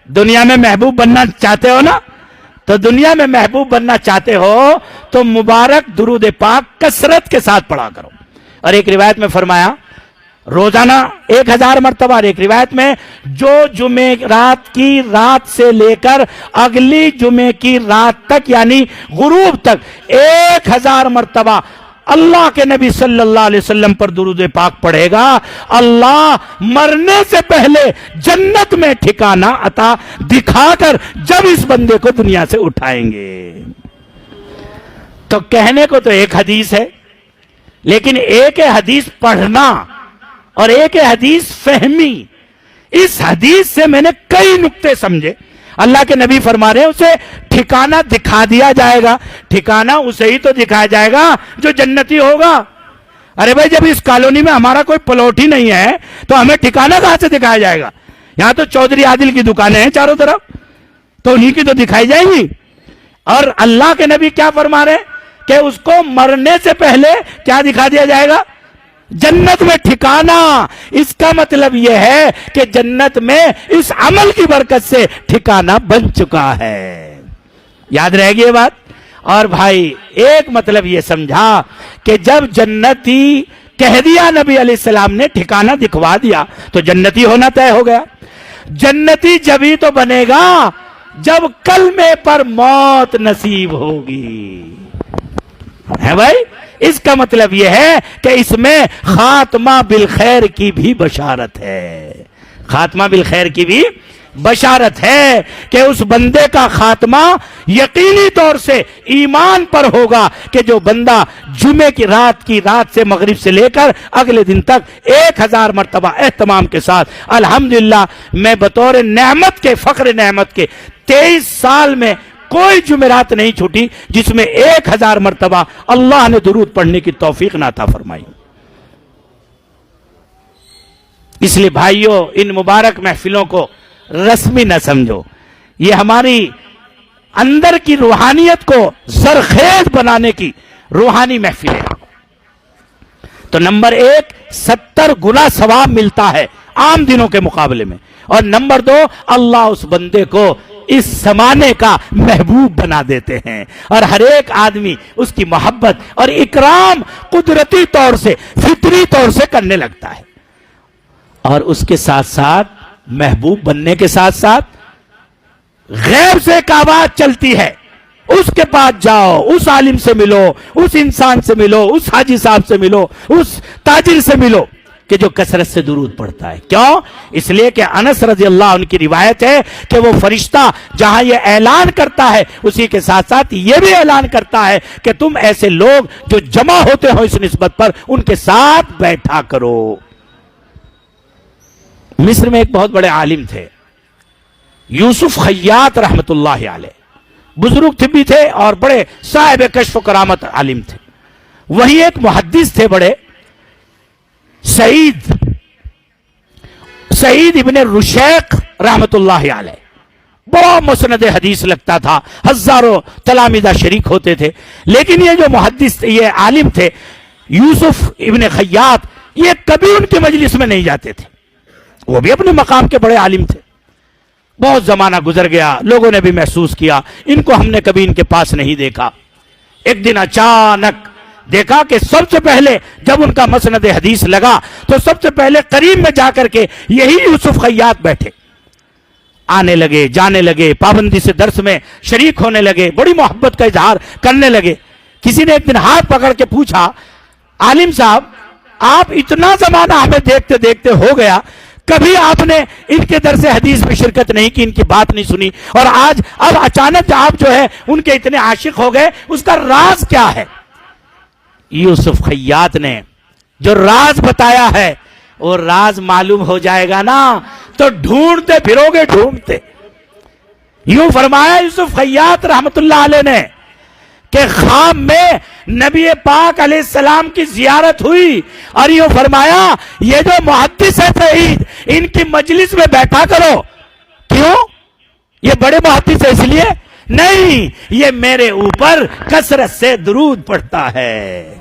دنیا میں محبوب بننا چاہتے ہو نا؟ تو دنیا میں محبوب بننا چاہتے ہو تو مبارک درود پاک کثرت کے ساتھ پڑھا کرو. اور ایک روایت میں فرمایا روزانہ 1000 مرتبہ، اور ایک روایت میں جو جمعے رات کی رات سے لے کر اگلی جمعے کی رات تک یعنی غروب تک 1000 مرتبہ اللہ کے نبی صلی اللہ علیہ وسلم پر درود پاک پڑھے گا، اللہ مرنے سے پہلے جنت میں ٹھکانہ عطا دکھا کر جب اس بندے کو دنیا سے اٹھائیں گے. تو کہنے کو تو ایک حدیث ہے، لیکن ایک حدیث پڑھنا اور ایک حدیث فہمی. اس حدیث سے میں نے کئی نکتے سمجھے. اللہ کے نبی فرما رہے ہیں اسے ٹھکانہ دکھا دیا جائے گا. ٹھکانہ اسے ہی تو دکھایا جائے گا جو جنتی ہوگا. ارے بھائی جب اس کالونی میں ہمارا کوئی پلاٹ ہی نہیں ہے تو ہمیں ٹھکانہ کہاں سے دکھایا جائے گا؟ یہاں تو چودھری عادل کی دکانیں ہیں چاروں طرف، تو انہی کی تو دکھائی جائیں گی. اور اللہ کے نبی کیا فرما رہے ہیں کہ اس کو مرنے سے پہلے کیا دکھا دیا جائے گا؟ جنت میں ٹھکانہ. اس کا مطلب یہ ہے کہ جنت میں اس عمل کی برکت سے ٹھکانہ بن چکا ہے. یاد رہے گی یہ بات. اور بھائی ایک مطلب یہ سمجھا کہ جب جنتی کہہ دیا نبی علیہ السلام نے ٹھکانہ دکھوا دیا تو جنتی ہونا طے ہو گیا. جنتی جبھی تو بنے گا جب کلمے پر موت نصیب ہوگی. ہے بھائی. اس کا مطلب یہ ہے کہ اس میں خاتمہ بالخیر کی بھی بشارت ہے. خاتمہ بالخیر کی بھی بشارت ہے کہ اس بندے کا خاتمہ یقینی طور سے ایمان پر ہوگا کہ جو بندہ جمعے کی رات سے مغرب سے لے کر اگلے دن تک 1000 مرتبہ اہتمام کے ساتھ الحمدللہ میں بطور نعمت کے فخر نعمت کے 23 سال میں کوئی جمعرات نہیں چھوٹی جس میں 1000 مرتبہ اللہ نے درود پڑھنے کی توفیق نہ عطا فرمائی. اس لیے بھائیوں ان مبارک محفلوں کو رسمی نہ سمجھو. یہ ہماری اندر کی روحانیت کو زرخیز بنانے کی روحانی محفل ہے. تو نمبر 1 70 گنا ثواب ملتا ہے عام دنوں کے مقابلے میں. اور نمبر 2 اللہ اس بندے کو اس زمانے کا محبوب بنا دیتے ہیں اور ہر ایک آدمی اس کی محبت اور اکرام قدرتی طور سے فطری طور سے کرنے لگتا ہے. اور اس کے ساتھ ساتھ محبوب بننے کے ساتھ ساتھ غیب سے ایک آواز چلتی ہے. اس کے پاس جاؤ، اس عالم سے ملو، اس انسان سے ملو، اس حاجی صاحب سے ملو، اس تاجر سے ملو کہ جو کثرت سے درود پڑھتا ہے. کیوں؟ اس لیے کہ انس رضی اللہ عنہ کی روایت ہے کہ وہ فرشتہ جہاں یہ اعلان کرتا ہے اسی کے ساتھ ساتھ یہ بھی اعلان کرتا ہے کہ تم ایسے لوگ جو جمع ہوتے ہو اس نسبت پر ان کے ساتھ بیٹھا کرو. مصر میں ایک بہت بڑے عالم تھے یوسف خیاط رحمت اللہ علیہ. بزرگ طبی تھے اور بڑے صاحب کشف و کرامت عالم تھے. وہی ایک محدث تھے بڑے سعید ابن رشیق رحمت اللہ علیہ. بڑا مسند حدیث لگتا تھا، ہزاروں تلامذہ شریک ہوتے تھے. لیکن یہ جو محدث یہ عالم تھے یوسف ابن خیاط یہ کبھی ان کی مجلس میں نہیں جاتے تھے. وہ بھی اپنے مقام کے بڑے عالم تھے. بہت زمانہ گزر گیا، لوگوں نے بھی محسوس کیا ان کو ہم نے کبھی ان کے پاس نہیں دیکھا. ایک دن اچانک دیکھا کہ سب سے پہلے جب ان کا مسند حدیث لگا تو سب سے پہلے قریب میں جا کر کے یہی یوسف خیاط بیٹھے. آنے لگے، جانے لگے، پابندی سے درس میں شریک ہونے لگے، بڑی محبت کا اظہار کرنے لگے. کسی نے ایک دن ہاتھ پکڑ کے پوچھا عالم صاحب آپ اتنا زمانہ ہمیں دیکھتے دیکھتے ہو گیا، کبھی آپ نے ان کے درس حدیث میں شرکت نہیں کی، ان کی بات نہیں سنی، اور آج اب اچانک آپ جو ہے ان کے اتنے عاشق ہو گئے، اس کا راز کیا ہے؟ یوسف خیاط نے جو راز بتایا ہے وہ راز معلوم ہو جائے گا نا تو ڈھونڈتے پھرو گے ڈھونڈتے. یوں فرمایا یوسف خیاط رحمت اللہ علیہ نے کہ خواب میں نبی پاک علیہ السلام کی زیارت ہوئی اور یوں فرمایا یہ جو محدث ہے سعید ان کی مجلس میں بیٹھا کرو. کیوں؟ یہ بڑے محدث ہے اس لیے نہیں، یہ میرے اوپر کثرت سے درود پڑھتا ہے.